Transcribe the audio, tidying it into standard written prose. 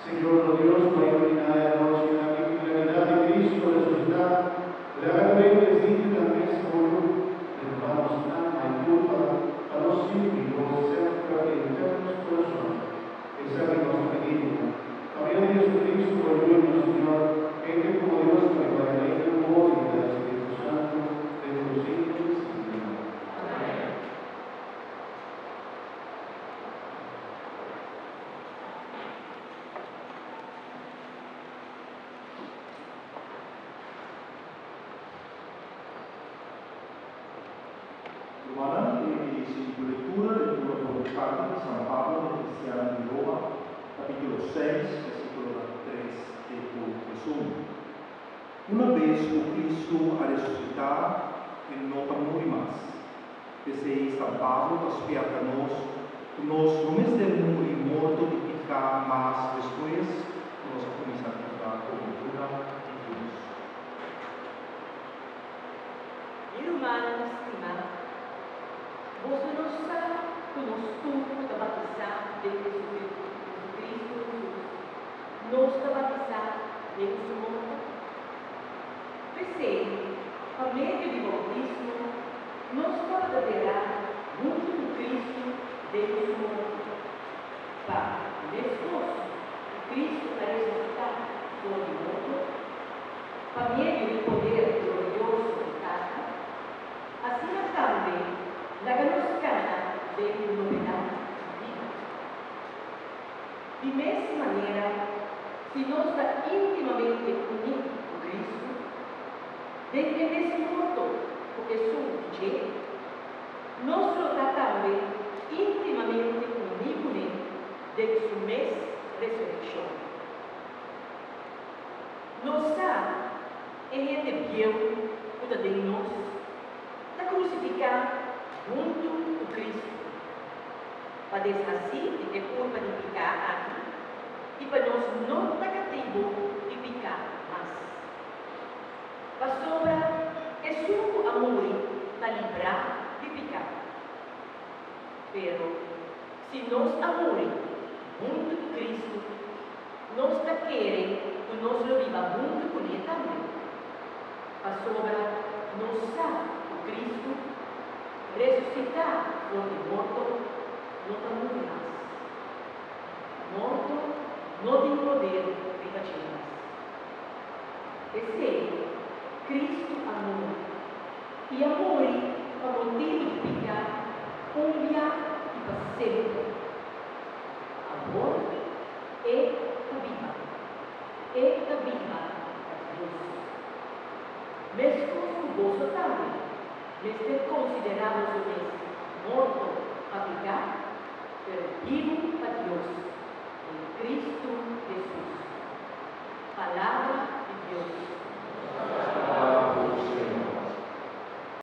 Señor Dios, por la divinidad de Dios y la claridad de Cristo resucitado, le haga ver que existe también seguro, derramamos alma y culpa a los siglos cerca de eternos corazones. Esa que nos pedimos. También Jesucristo, por nuestro Señor, que como Dios que para la vida y del Espíritu Santo, de los siglos y siglos. Amén. Domani la lectura del libro de carta de San Pablo de Cristiano de Roma, capítulo 6, versículo 3 y 1. Una vez o Cristo a resucitar, Ele não está morre mais. Desde San Pablo despierta-nos, nos nomes del mundo morto de picar, mas depois nos começa a ficar cobertura de Deus. Irmãos, estimado, vos não sabe conosco da batizar de Jesucristo Jesus, nos da batizar de seu morto. Pensei, por meio do bautismo, nos verdadeirá junto com Cristo de seu morto. Para, despois, Cristo a ressuscitar do morto, por meio do poder glorioso de casa, assim também la conoscenza de novidade divina. De mesma maneira, se nós está intimamente unidos com Cristo, desde nesse morto, porque somos de nós está também intimamente unidos nele, desde sua mesma ressurreição. Nós está, ele viu o de nós, está crucificado junto com Cristo, para desnascer de que culpa de picar aqui, e para nós não estar cativo de picar mais. Para sobra, é seu amor para livrar de picar. Pero, se nós amores junto com Cristo, nós está querendo que nós lo viva junto com Ele também. Para sobra, nós sabe o Cristo ressuscitar do morto, não está muito mais. Morto não tem poder de bater mais. Esse Cristo amor. E amor, a motivo de ficar um dia e para sempre. Amor é a vida. É a vida a Deus. Mesmo com o vosso também. De ser considerados mortos para pecar, pero vivo para Deus, em Cristo Jesus. Palavra